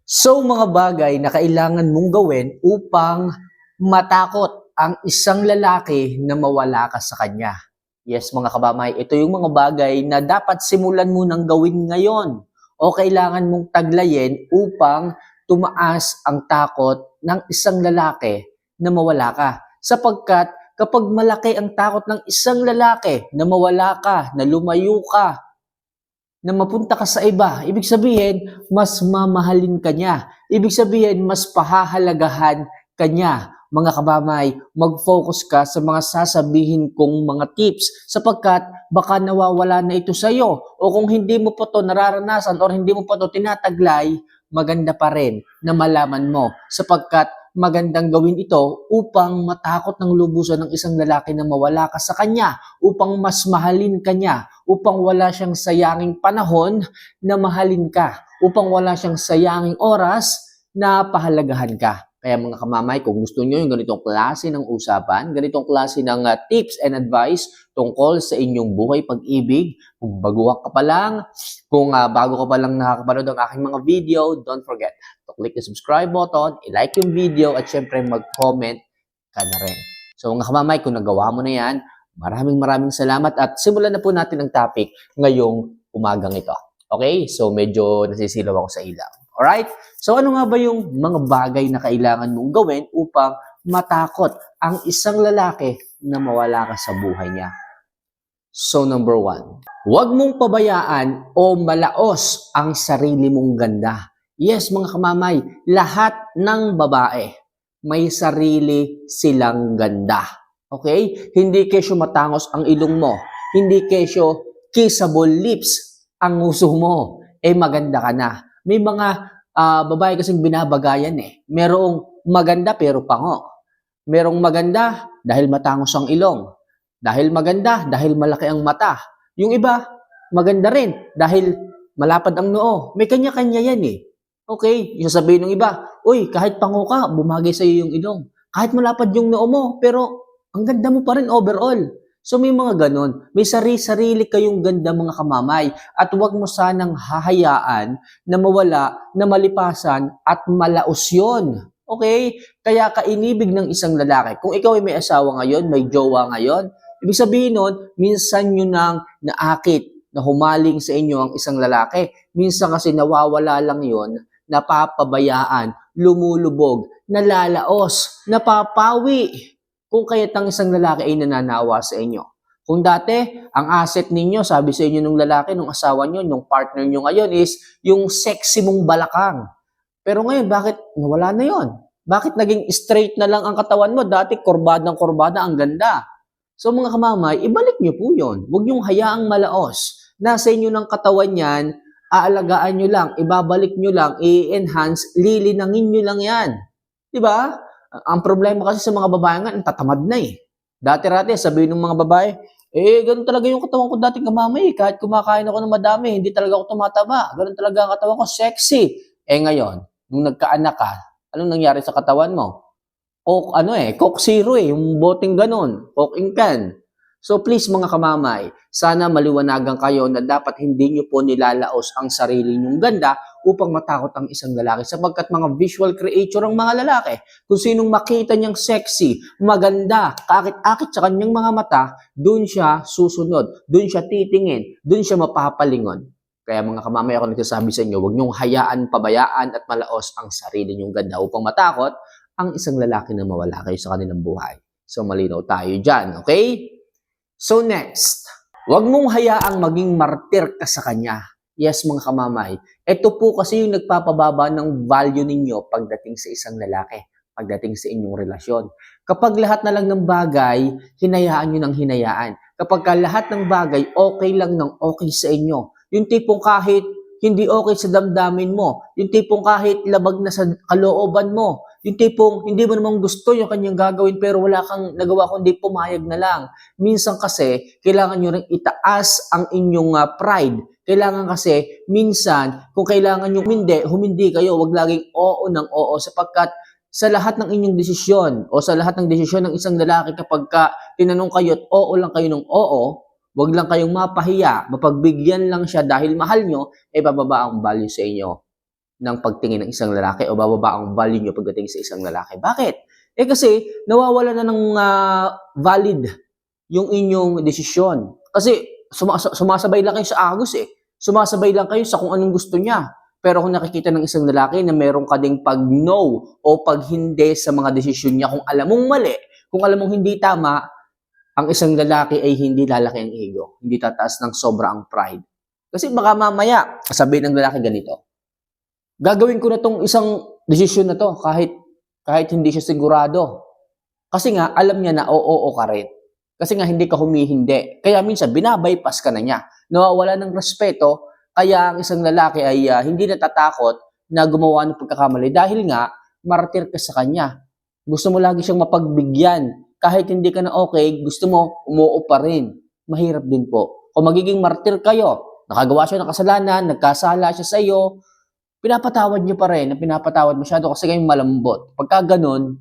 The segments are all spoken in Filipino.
So mga bagay na kailangan mong gawin upang matakot ang isang lalaki na mawala ka sa kanya. Yes mga kabamay, ito yung mga bagay na dapat simulan mo nang gawin ngayon o kailangan mong taglayin upang tumaas ang takot ng isang lalaki na mawala ka. Sapagkat kapag malaki ang takot ng isang lalaki na mawala ka, na lumayo ka, na mapunta ka sa iba, ibig sabihin, mas mamahalin ka niya. Ibig sabihin, mas pahahalagahan ka niya. Mga kabamay, mag-focus ka sa mga sasabihin kong mga tips sapagkat baka nawawala na ito sa iyo. O kung hindi mo pa to nararanasan or hindi mo pa to tinataglay, maganda pa rin na malaman mo sapagkat magandang gawin ito upang matakot ng lubusan ng isang lalaki na mawala ka sa kanya, upang mas mahalin ka niya, upang wala siyang sayanging panahon na mahalin ka, upang wala siyang sayanging oras na pahalagahan ka. Kaya mga kamamay, kung gusto nyo yung ganitong klase ng usapan, ganitong klase ng tips and advice tungkol sa inyong buhay pag-ibig, kung baguhan ka pa lang, kung bago ka pa lang nakakapanood ng aking mga video, don't forget to click the subscribe button, i-like yung video, at syempre mag-comment ka na rin. So mga kamamay, kung nagawa mo na yan, maraming salamat at simulan na po natin ang topic ngayong umagang ito. Okay? So medyo nasisilaw ako sa ilaw. Alright? So ano nga ba yung mga bagay na kailangan mong gawin upang matakot ang isang lalaki na mawala ka sa buhay niya? So number 1, huwag mong pabayaan o malaos ang sarili mong ganda. Yes, mga kamamay, lahat ng babae may sarili silang ganda. Okay? Hindi kesyo matangos ang ilong mo. Hindi kesyo kissable lips ang nguso mo. Maganda ka na. May mga babae kasing binabagayan Merong maganda pero pango. Merong maganda dahil matangos ang ilong. Dahil maganda dahil malaki ang mata. Yung iba, maganda rin dahil malapad ang noo. May kanya-kanya yan Okay? Yung sasabihin ng iba, uy, kahit pango ka, bumagay sa iyo yung ilong. Kahit malapad yung noo mo, pero ang ganda mo pa rin overall. So may mga ganon. May sarili kayong ganda mga kamamay at huwag mo sanang hahayaan na mawala, na malipasan at malaos yun. Okay? Kaya kainibig ng isang lalaki. Kung ikaw ay may asawa ngayon, may jowa ngayon, ibig sabihin nun, minsan nyo nang naakit na humaling sa inyo ang isang lalaki. Minsan kasi nawawala lang yon, napapabayaan, lumulubog, nalalaos, napapawi. Kung kaya't ang isang lalaki ay nananawa sa inyo. Kung dati, ang asset ninyo, sabi sa inyo ng lalaki, ng asawa nyo, ng partner nyo ngayon is yung sexy mong balakang. Pero ngayon, bakit nawala na yon? Bakit naging straight na lang ang katawan mo? Dati, korbadang-korbada, ang ganda. So mga kamamay, ibalik nyo po yon. Huwag nyong hayaang malaos. Nasa inyo ng katawan yan, aalagaan nyo lang, ibabalik nyo lang, i-enhance, lilinangin nyo lang yan. Diba? Ang problema kasi sa mga babae nga, tatamad na Dati-rati, sabihin ng mga babae, ganun talaga yung katawan ko dating kamamay. Kahit kumakain ako ng madami, hindi talaga ako tumataba. Ganun talaga ang katawan ko, sexy. Ngayon, nung nagkaanak ka, anong nangyari sa katawan mo? Coke Zero yung boteng ganun, Coke in can. So please mga kamamay, sana maliwanagan kayo na dapat hindi nyo po nilalaos ang sarili nyong ganda upang matakot ang isang lalaki. Sapagkat mga visual creature ang mga lalaki. Kung sinong makita niyang sexy, maganda, kakit-akit sa kanyang mga mata, dun siya susunod, dun siya titingin, dun siya mapapalingon. Kaya mga kamamay, ako nagsasabi sa inyo, huwag niyong hayaan, pabayaan at malaos ang sarili nyong ganda upang matakot ang isang lalaki na mawala kayo sa kanilang buhay. So malinaw tayo dyan, okay? So next, huwag mong hayaang maging martir ka sa kanya. Yes, mga kamamay. Ito po kasi yung nagpapababa ng value ninyo pagdating sa isang lalaki, pagdating sa inyong relasyon. Kapag lahat na lang ng bagay, hinayaan nyo ng hinayaan. Kapag lahat ng bagay, okay lang ng okay sa inyo. Yung tipong kahit hindi okay sa damdamin mo, yung tipong kahit labag na sa kalooban mo, yung tipong hindi mo namang gusto yung kanyang gagawin pero wala kang nagawa kundi pumayag na lang. Minsan kasi, kailangan nyo rin itaas ang inyong pride. Kailangan kasi, minsan, kung kailangan nyo humindi kayo, wag laging oo ng oo sapagkat sa lahat ng inyong desisyon o sa lahat ng desisyon ng isang lalaki kapag tinanong kayo at oo lang kayo ng oo, wag lang kayong mapahiya, mapagbigyan lang siya dahil mahal nyo, bababa ang value sa inyo. ng pagtingin ng isang lalaki o bababa ang value nyo pagdating sa isang lalaki. Bakit? Kasi nawawala na ng valid yung inyong desisyon. Kasi sumasabay lang kayo sa agos eh. Sumasabay lang kayo sa kung anong gusto niya. Pero kung nakikita ng isang lalaki na meron ka ding pag-no o pag-hindi sa mga desisyon niya, kung alam mong mali, kung alam mong hindi tama, ang isang lalaki ay hindi lalaki ang ego. Hindi tataas ng sobra ang pride. Kasi baka mamaya, sabihin ng lalaki ganito, gagawin ko na tong isang desisyon na to kahit hindi siya sigurado. Kasi nga, alam niya na oo ka rin. Kasi nga, hindi ka humihindi. Kaya minsan, binabypass ka na niya. Nawawala ng respeto, kaya ang isang lalaki ay hindi natatakot na gumawa ng pagkakamali dahil nga, martir ka sa kanya. Gusto mo lagi siyang mapagbigyan. Kahit hindi ka na okay, gusto mo, umuo pa rin. Mahirap din po. Kung magiging martir kayo, nakagawa siya ng kasalanan, nagkasala siya sa iyo, pinapatawad niyo pa rin, pinapatawad masyado kasi kayong malambot. Pagka ganun,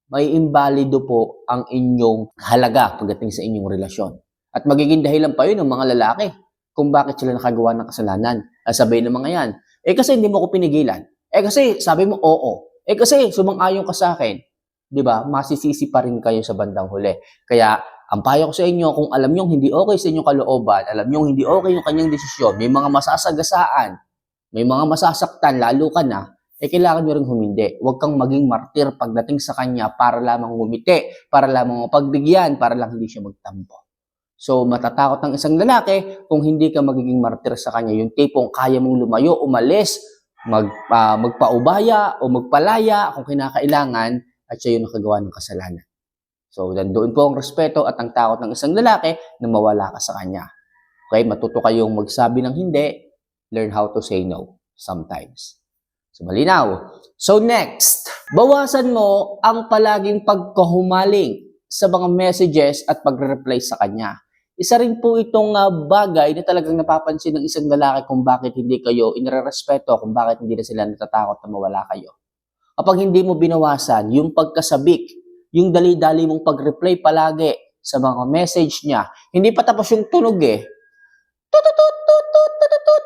may imbalido po ang inyong halaga pagdating sa inyong relasyon. At magiging dahilan pa yun ng mga lalaki kung bakit sila nakagawa ng kasalanan. Sabihin ng mga yan, kasi hindi mo ko pinigilan. Kasi sabi mo oo. Kasi sumang-ayon ka sa akin. Diba? Masisisi pa rin kayo sa bandang huli. Kaya, ang payo ko sa inyo, kung alam nyo hindi okay sa inyong kalooban, alam nyo hindi okay yung kanyang desisyon, may mga masasagasaan, may mga masasaktan, lalo ka na, kailangan nyo rin humindi. Huwag kang maging martir pagdating sa kanya para lamang ngumiti, para lamang mapagbigyan, para lang hindi siya magtampo. So, matatakot ng isang lalaki kung hindi ka magiging martir sa kanya. Yung tipong kaya mong lumayo, umalis, magpaubaya o magpalaya kung kinakailangan at siya yung nakagawa ng kasalanan. So, doon po ang respeto at ang takot ng isang lalaki na mawala ka sa kanya. Okay? Matuto kayong magsabi ng hindi, learn how to say no sometimes. So, malinaw. So, next, bawasan mo ang palaging pagkahumaling sa mga messages at pagre-reply sa kanya. Isa rin po itong bagay na talagang napapansin ng isang lalaki kung bakit hindi kayo inirerespeto, kung bakit hindi na sila natatakot na mawala kayo. Kapag hindi mo binawasan yung pagkasabik, yung dali-dali mong pag-reply palagi sa mga message niya, hindi pa tapos yung tunog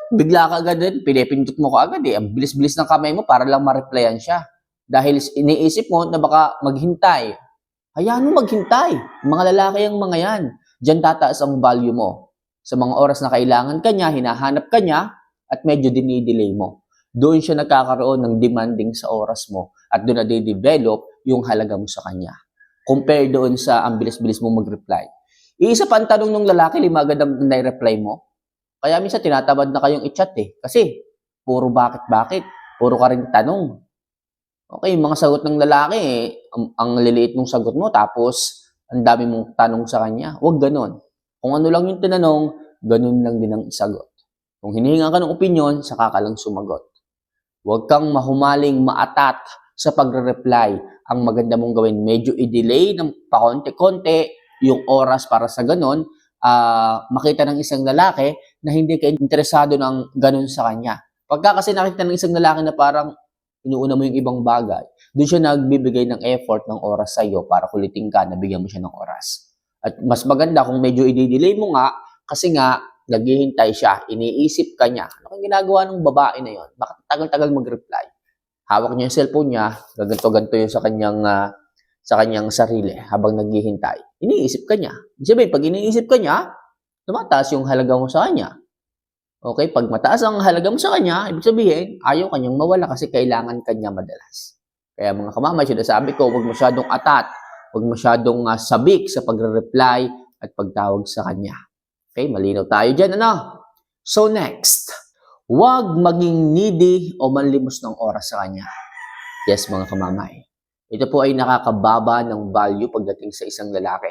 bigla ka agad din, pinipindot mo ka agad ang bilis-bilis ng kamay mo para lang ma-replyan siya. Dahil iniisip mo na baka maghintay. Hayaan mo maghintay. Mga lalaki ang mga yan. Diyan tataas ang value mo. Sa mga oras na kailangan ka niya, hinahanap ka niya, at medyo dinidelay mo. Doon siya nagkakaroon ng demanding sa oras mo at doon na-develop yung halaga mo sa kanya. Compare doon sa ang bilis-bilis mo mag-reply. Iisa pa ang tanong ng lalaki, limagad ang na-reply mo. Kaya minsan tinatamad na kayong i-chat kasi puro bakit-bakit, puro ka rin tanong. Okay, mga sagot ng lalaki ang liliit ng sagot mo tapos ang dami mong tanong sa kanya. Huwag ganon. Kung ano lang yung tinanong, ganon lang din ang isagot. Kung hinihinga ka ng opinion, saka ka lang sumagot. Huwag kang mahumaling maatat sa pagre-reply. Ang maganda mong gawin, medyo i-delay ng pakonti-konti yung oras para sa ganon, makita ng isang lalaki na hindi ka interesado ng ganun sa kanya. Pagka kasi nakita ng isang lalaki na parang inuuna mo yung ibang bagay, doon siya nagbibigay ng effort ng oras sa iyo para kulitin ka, nabigyan mo siya ng oras. At mas maganda kung medyo i-delay mo nga, kasi nga, naghihintay siya, iniisip ka niya. Ano kang ginagawa ng babae na yon? Bakit tagal-tagal mag-reply? Hawak niya yung cellphone niya, gaganto-ganto yun sa kanyang sarili habang naghihintay. Iniisip ka niya. Sabihin, pag iniisip ka niya, tumataas yung halaga mo sa kanya. Okay, pag mataas ang halaga mo sa kanya, ibig sabihin, ayaw kanyang mawala kasi kailangan kanya madalas. Kaya mga kamamay, sinasabi ko, huwag masyadong atat, huwag masyadong sabik sa pagre-reply at pagtawag sa kanya. Okay, malinaw tayo dyan, ano? So next, huwag maging needy o manlimos ng oras sa kanya. Yes, mga kamamay. Ito po ay nakakababa ng value pagdating sa isang lalaki.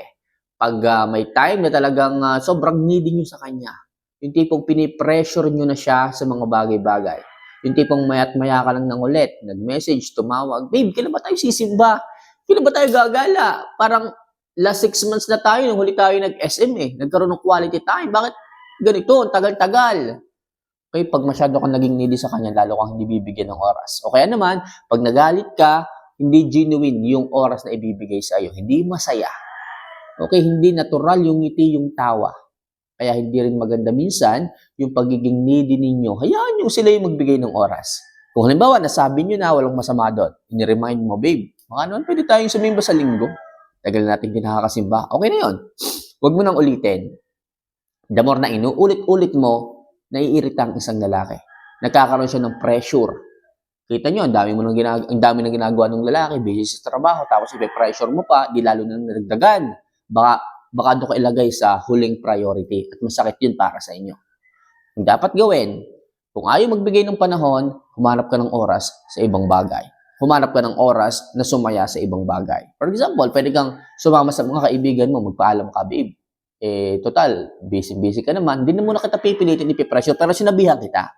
Pag may time na talagang sobrang needy nyo sa kanya, yung tipong pinipressure nyo na siya sa mga bagay-bagay. Yung tipong mayat-maya ka lang ng ulit, nag-message, tumawag, babe, kailan ba tayo sisimba? Kailan ba tayo gagala? Parang last 6 months na tayo, nung huli tayo nag-SM nagkaroon ng quality time. Bakit ganito? Ang tagal-tagal. Okay, pag masyado kang naging needy sa kanya, lalo kang hindi bibigyan ng oras. O kaya naman, pag nagalit ka, hindi genuine yung oras na ibibigay sa iyo. Hindi masaya. Okay, hindi natural yung ngiti, yung tawa. Kaya hindi rin maganda minsan yung pagiging needy ninyo. Hayaan nyo sila yung magbigay ng oras. Kung halimbawa, nasabi nyo na walang masama doon, ini-remind mo, babe, mga ano, pwede tayong sumimba sa linggo. Tagal natin din nakakasimba. Okay na yun. Huwag mo nang ulitin. The more na inuulit-ulit mo, naiirita ang isang lalaki. Nagkakaroon siya ng pressure. Kita nyo, ang dami na ginagawa ng lalaki, busy sa trabaho, tapos ipe-pressure mo pa, di lalo na nadagdagan. Baka doon ka ilagay sa huling priority at masakit yun para sa inyo. Ang dapat gawin, kung ayaw magbigay ng panahon, humanap ka ng oras sa ibang bagay. Humanap ka ng oras na sumaya sa ibang bagay. For example, pwede kang sumama sa mga kaibigan mo, magpaalam ka, babe. Total, busy ka naman, hindi na muna kita pipilitin, ipipressure, pero sinabihan kita.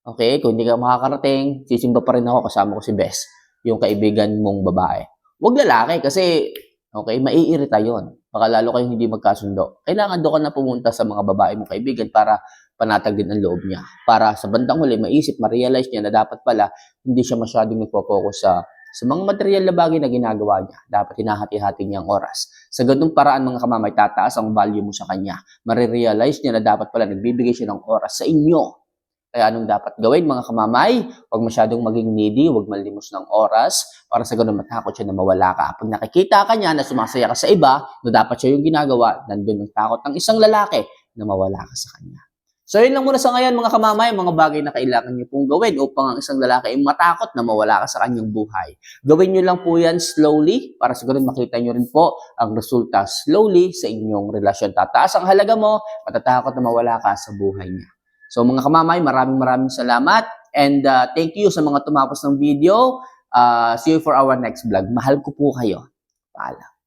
Okay, kung hindi ka makakarating, sisimba pa rin ako, kasama ko si Bes, yung kaibigan mong babae. Huwag lalaki kasi, okay, maiirita yon. Baka lalo kayong hindi magkasundo. Kailangan doon ka na pumunta sa mga babae mong kaibigan para panatag din ang loob niya. Para sa bandang huli, maisip, ma-realize niya na dapat pala hindi siya masyadong nagpo-focus sa mga material na bagay na ginagawa niya. Dapat hinahati-hati niya ang oras. Sa ganung paraan, mga kamamay, tataas ang value mo sa kanya. Marirealize niya na dapat pala nagbibigay siya ng oras sa inyo. Kaya anong dapat gawin, mga kamamay? Huwag masyadong maging needy, huwag malimos ng oras para sa ganun matakot siya na mawala ka. Pag nakikita ka niya na sumasaya ka sa iba, na dapat siya yung ginagawa, nandun ang takot ng isang lalaki na mawala ka sa kanya. So yun lang muna sa ngayon, mga kamamay, mga bagay na kailangan niyo pong gawin upang ang isang lalaki ay matakot na mawala ka sa kanyang buhay. Gawin niyo lang po yan slowly para sa ganun makita niyo rin po ang resulta slowly sa inyong relasyon. Tataas ang halaga mo, matatakot na mawala ka sa buhay niya. So mga kamamay, maraming salamat and thank you sa mga tumapos ng video. See you for our next vlog. Mahal ko po kayo. Paalam.